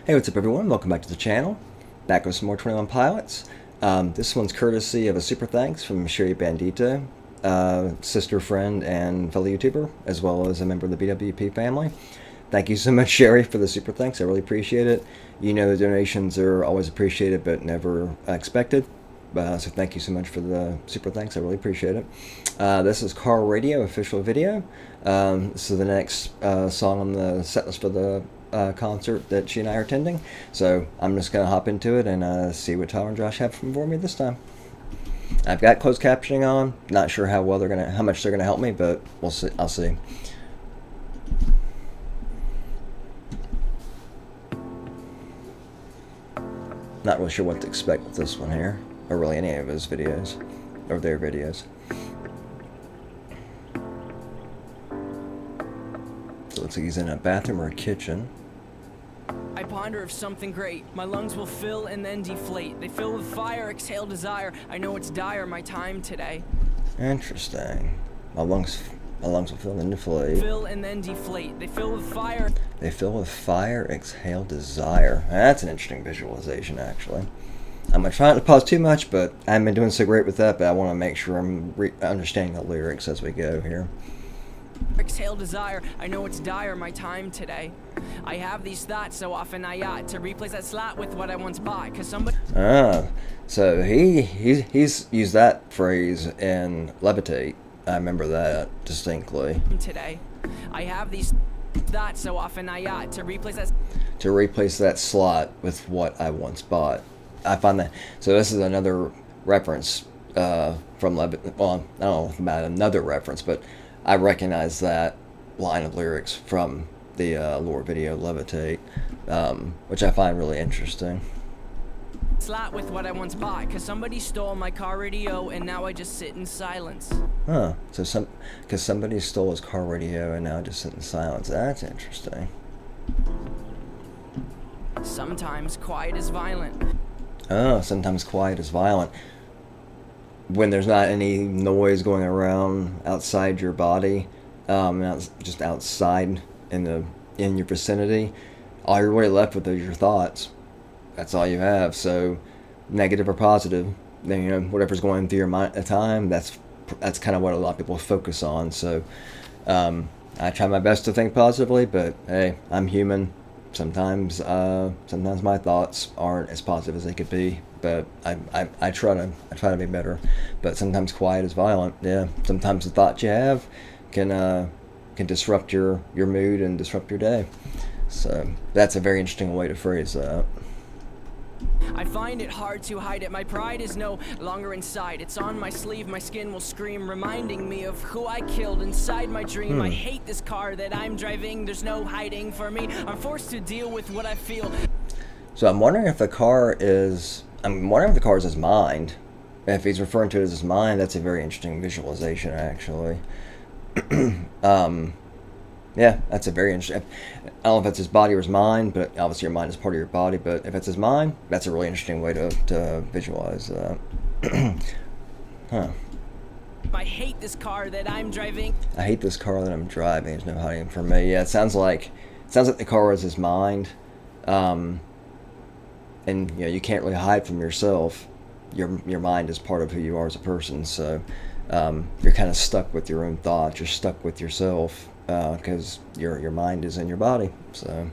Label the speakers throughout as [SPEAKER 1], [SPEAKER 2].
[SPEAKER 1] Hey, what's up everyone? Welcome back to the channel. Back with some more 21 Pilots. This one's courtesy of a super thanks from Sherry Bandito, sister friend and fellow YouTuber, as well as a member of the BWP family. Thank you so much, Sherry, for the super thanks. I really appreciate it. You know the donations are always appreciated but never expected. So thank you so much for the super thanks. I really appreciate it. This is Car Radio official video. This is the next song on the set list for the concert that she and I are attending. So I'm just gonna hop into it and see what Tyler and Josh have for me this time. I've got closed captioning on. Not sure how much they're gonna help me, but we'll see. I'll see. Not really sure what to expect with this one here, or really any of his videos, or their videos. So it looks like he's in a bathroom or a kitchen.
[SPEAKER 2] I ponder of something great. My lungs will fill and then deflate. They fill with fire, exhale desire. I know it's dire, my time today.
[SPEAKER 1] Interesting. My lungs will fill and then deflate.
[SPEAKER 2] Fill and then deflate. They fill with fire.
[SPEAKER 1] They fill with fire, exhale desire. That's an interesting visualization, actually. I'm going to try not to pause too much, but I haven't been doing so great with that, but I want to make sure I'm understanding the lyrics as we go here.
[SPEAKER 2] Exhale desire. I know it's dire, my time today. I have these thoughts so often I ought to replace that slot with what I once bought. Cause somebody.
[SPEAKER 1] So he's used that phrase in Levitate. I remember that distinctly.
[SPEAKER 2] Today, I have these thoughts so often I ought to replace that.
[SPEAKER 1] To replace that slot with what I once bought. I find that. So this is another reference from Levitate. Well, I don't know about another reference, but I recognize that line of lyrics from the lore video Levitate, which I find really interesting.
[SPEAKER 2] Slot with what I once bought, cause somebody stole my car radio and now I just sit in silence.
[SPEAKER 1] Huh. So because somebody stole his car radio and now I just sit in silence. That's interesting.
[SPEAKER 2] Sometimes quiet is violent.
[SPEAKER 1] Oh, sometimes quiet is violent. When there's not any noise going around outside your body, just outside in your vicinity, all you're really left with are your thoughts. That's all you have. So, negative or positive, then whatever's going through your mind at the time, that's kind of what a lot of people focus on. So, I try my best to think positively, but hey, I'm human. Sometimes my thoughts aren't as positive as they could be, but I try to be better. But sometimes quiet is violent. Yeah, sometimes the thoughts you have can disrupt your mood and disrupt your day. So that's a very interesting way to phrase that.
[SPEAKER 2] I find it hard to hide it. My pride is no longer inside. It's on my sleeve. My skin will scream, reminding me of who I killed inside my dream. I hate this car that I'm driving. There's no hiding for me. I'm forced to deal with what I feel. So
[SPEAKER 1] I'm wondering if the car is his mind. If he's referring to it as his mind, that's a very interesting visualization, actually. Yeah, that's a very interesting. I don't know if it's his body or his mind, but obviously your mind is part of your body. But if it's his mind, that's a really interesting way to visualize that. Huh.
[SPEAKER 2] I hate this car that I'm driving.
[SPEAKER 1] I hate this car that I'm driving. There's no hiding from me. Yeah, it sounds like the car is his mind, and you can't really hide from yourself. Your mind is part of who you are as a person. So you're kind of stuck with your own thoughts. You're stuck with yourself. Because your mind is in your body, so.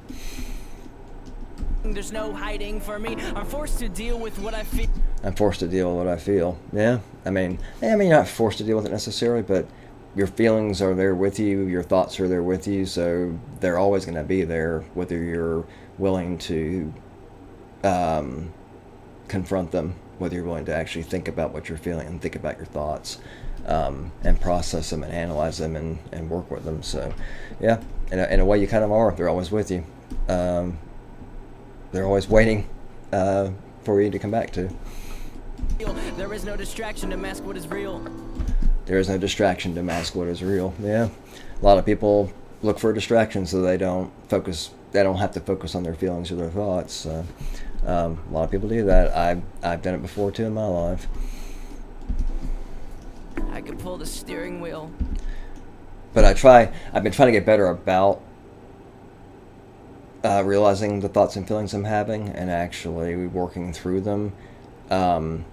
[SPEAKER 2] There's no hiding for me. I'm forced to deal with what I feel.
[SPEAKER 1] I'm forced to deal with what I feel. Yeah, I mean, you're not forced to deal with it necessarily, but your feelings are there with you. Your thoughts are there with you, so they're always going to be there, whether you're willing to confront them, whether you're willing to actually think about what you're feeling and think about your thoughts. And process them and analyze them and work with them. So, yeah, in a way you kind of are. They're always with you. They're always waiting for you to come back to.
[SPEAKER 2] There is no distraction to mask what is real.
[SPEAKER 1] There is no distraction to mask what is real. Yeah, a lot of people look for a distraction so they don't focus. They don't have to focus on their feelings or their thoughts. A lot of people do that. I've done it before too in my life.
[SPEAKER 2] I could pull the steering wheel.
[SPEAKER 1] But I've been trying to get better about realizing the thoughts and feelings I'm having and actually working through them. And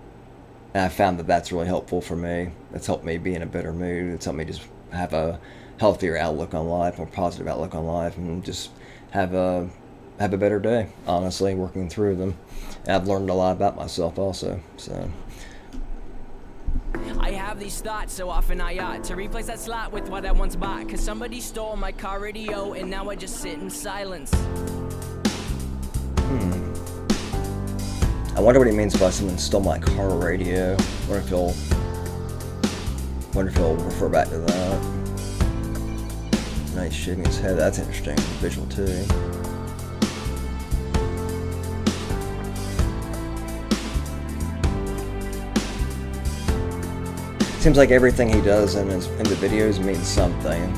[SPEAKER 1] I found that that's really helpful for me. It's helped me be in a better mood. It's helped me just have a healthier outlook on life, more positive outlook on life, and just have a better day. Honestly, working through them, and I've learned a lot about myself also. So.
[SPEAKER 2] I have these thoughts so often I ought to replace that slot with what I once bought. Cause somebody stole my car radio and now I just sit in silence.
[SPEAKER 1] I wonder what he means by someone stole my car radio. Wonder if he'll refer back to that. Nice shaving his head. That's interesting visual too. Seems like everything he does in the videos means something.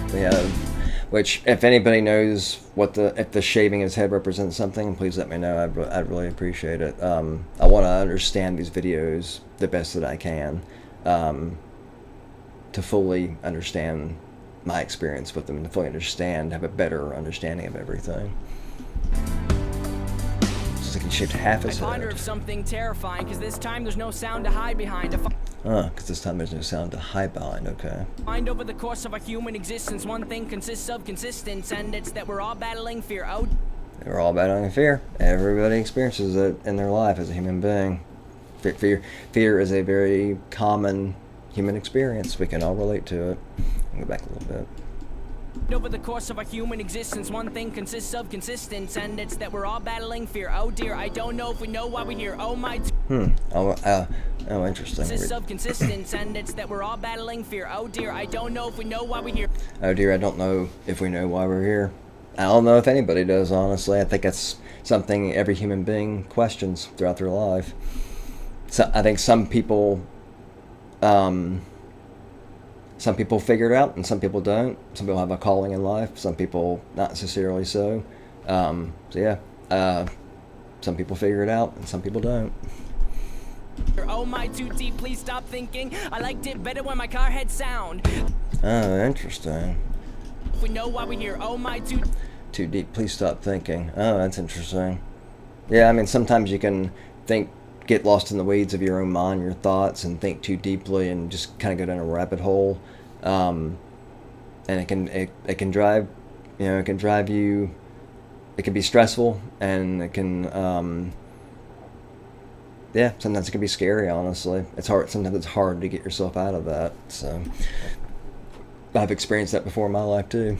[SPEAKER 1] Which, if anybody knows if the shaving his head represents something, please let me know. I'd really appreciate it. I want to understand these videos the best that I can, to fully understand my experience with them, and to fully have a better understanding of everything. It's like he shaved half his head.
[SPEAKER 2] I ponder of something terrifying, cause this time there's no sound to hide behind.
[SPEAKER 1] Because this time there's no sound to hide behind, okay.
[SPEAKER 2] Find over the course of our human existence, one thing consists of consistence, and it's that we're all battling fear. Oh,
[SPEAKER 1] we're all battling fear. Everybody experiences it in their life as a human being. Fear is a very common human experience. We can all relate to it. I'll go back a little bit.
[SPEAKER 2] Over the course of our human existence, one thing consists of consistence, and it's that we're all battling fear. Oh dear, I don't know if we know why we're here. Oh my.
[SPEAKER 1] Oh, interesting.
[SPEAKER 2] Consists of consistence, and it's that we're all battling fear. Oh dear, I don't know if we know why we're here.
[SPEAKER 1] Oh dear, I don't know if we know why we're here. I don't know if anybody does, honestly. I think that's something every human being questions throughout their life. So I think some people figure it out and some people don't. Some people have a calling in life. Some people not necessarily so. Some people figure it out and some people don't.
[SPEAKER 2] Oh my, too deep, please stop thinking. I liked it better when my car had sound.
[SPEAKER 1] Oh, interesting.
[SPEAKER 2] We know why we're here. Oh my, too
[SPEAKER 1] deep, please stop thinking. Oh, that's interesting. Yeah, I mean, sometimes you can get lost in the weeds of your own mind, your thoughts, and think too deeply and just kind of go down a rabbit hole. And it can drive you. It can be stressful, and it can, sometimes it can be scary, honestly. It's hard. Sometimes it's hard to get yourself out of that. So I've experienced that before in my life too.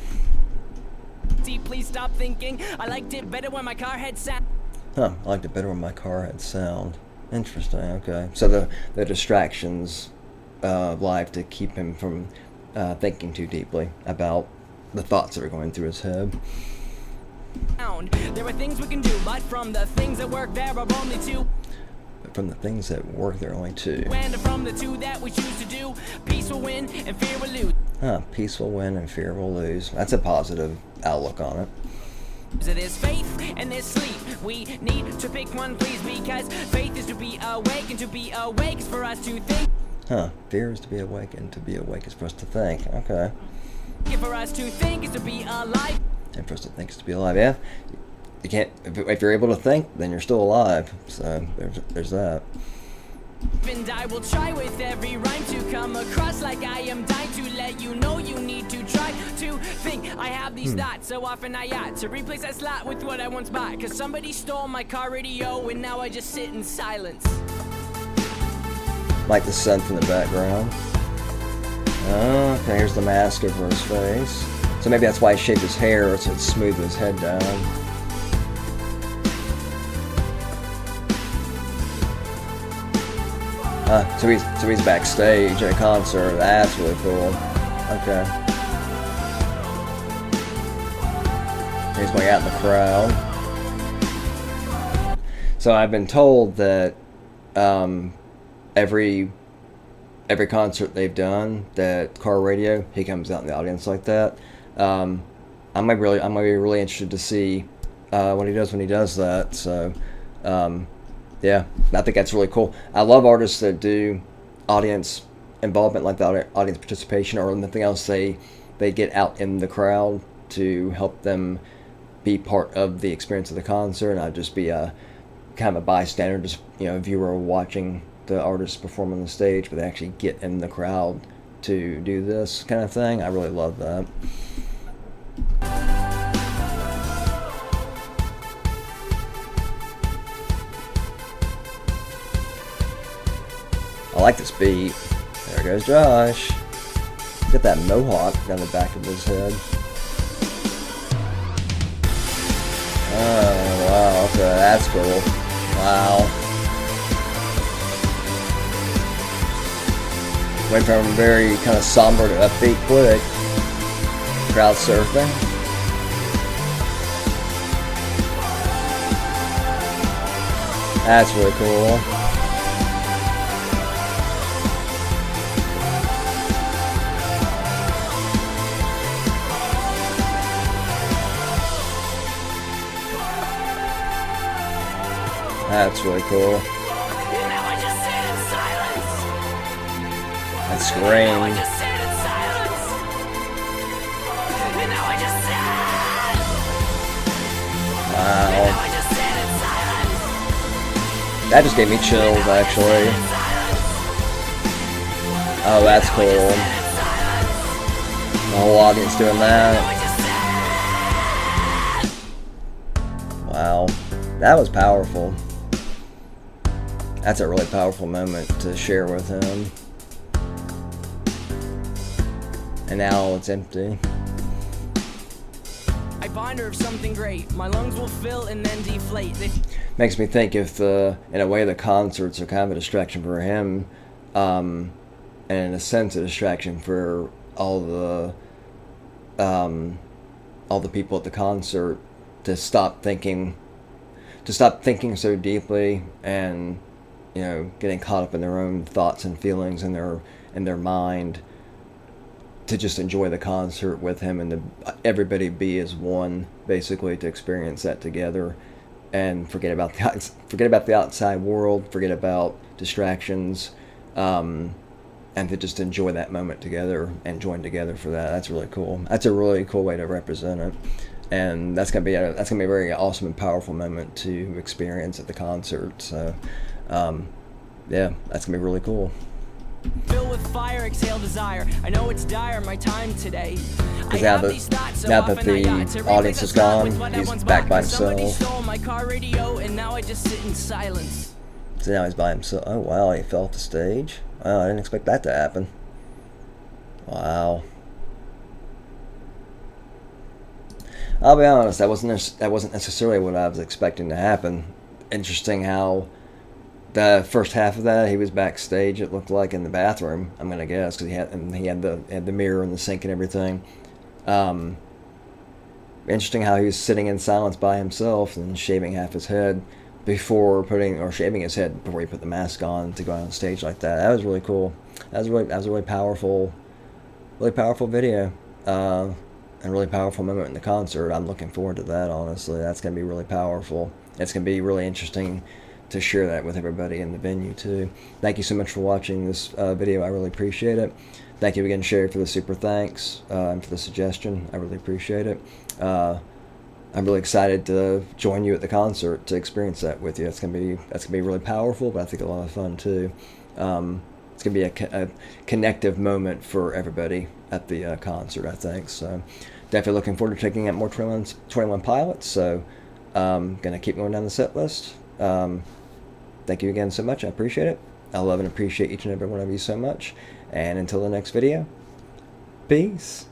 [SPEAKER 2] Please stop thinking. I liked it better when my car had sound.
[SPEAKER 1] I liked it better when my car had sound. Interesting. Okay. So the distractions of life to keep him from thinking too deeply about the thoughts that are going through his head.
[SPEAKER 2] There are things we can do, but from the things that work, there are only two.
[SPEAKER 1] From the things that work, there are only two.
[SPEAKER 2] And from the two that we choose to do, peace will win and fear will lose.
[SPEAKER 1] Peace will win and fear will lose. That's a positive outlook on it.
[SPEAKER 2] So there's faith and there's sleep. We need to pick one, please, because faith is to be awake, and to be awake is for us to think.
[SPEAKER 1] Fear is to be awake, and to be awake is for us to think. Okay.
[SPEAKER 2] For us to think is to be alive.
[SPEAKER 1] And for us to think is to be alive, yeah. You can't, if you're able to think, then you're still alive. So there's that.
[SPEAKER 2] And I will try with every rhyme to come across like I am dying to let you know you need to try to think. I have these thoughts so often I ought to replace that slot with what I once bought. Cause somebody stole my car radio and now I just sit in silence.
[SPEAKER 1] Like the synth in the background. Okay, here's the mask over his face. So maybe that's why he shaved his hair, so it smoothed his head down. So he's backstage at a concert. That's really cool. Okay. He's way out in the crowd. So I've been told that every concert they've done, that car radio, he comes out in the audience like that. I might be really interested to see what he does when he does that. So. Yeah, I think that's really cool. I love artists that do audience involvement, like the audience participation, or anything else they get out in the crowd to help them be part of the experience of the concert, and I'd just be a kind of a bystander, just a viewer watching the artists perform on the stage, but they actually get in the crowd to do this kind of thing. I really love that. I like this beat. There goes Josh. Get that mohawk down the back of his head. Oh, wow. Okay, that's cool. Wow. Went from very kind of somber to upbeat quick. Crowd surfing. That's really cool. That's really cool. That scream. Wow. That just gave me chills, actually. Oh, that's cool. The whole audience doing that. Wow. That was powerful. That's a really powerful moment to share with him. And now it's empty.
[SPEAKER 2] I bind her of something great. My lungs will fill and then deflate.
[SPEAKER 1] Makes me think if, in a way, the concerts are kind of a distraction for him, and in a sense, a distraction for all the people at the concert, to stop thinking so deeply and getting caught up in their own thoughts and feelings in their mind, to just enjoy the concert with him and to everybody be as one, basically, to experience that together and forget about the outside world, forget about distractions, and to just enjoy that moment together and join together for that. That's really cool. That's a really cool way to represent it. And that's gonna be a very awesome and powerful moment to experience at the concert. So, yeah, that's gonna be really cool.
[SPEAKER 2] Fill with fire, exhale desire. I know it's dire, my time today.
[SPEAKER 1] Because now that the audience is gone, he's back by himself.
[SPEAKER 2] Somebody stole my car radio, and now I just sit in silence.
[SPEAKER 1] So now he's by himself. Oh wow, he fell off the stage. Wow, I didn't expect that to happen. Wow. I'll be honest, that wasn't necessarily what I was expecting to happen. Interesting how the first half of that, he was backstage, it looked like, in the bathroom, I'm gonna guess, because he had the mirror and the sink and everything. Interesting how he was sitting in silence by himself and shaving half his head shaving his head before he put the mask on to go on stage like that. That was really cool. That was a really powerful video. And a really powerful moment in the concert. I'm looking forward to that, honestly. That's going to be really powerful. It's going to be really interesting to share that with everybody in the venue, too. Thank you so much for watching this video. I really appreciate it. Thank you again, Sherry, for the super thanks and for the suggestion. I really appreciate it. I'm really excited to join you at the concert to experience that with you. That's gonna be really powerful, but I think a lot of fun, too. It's going to be a connective moment for everybody at the concert, I think. So definitely looking forward to checking out more 21 Pilots. So going to keep going down the set list. Thank you again so much. I appreciate it. I love and appreciate each and every one of you so much. And until the next video, peace.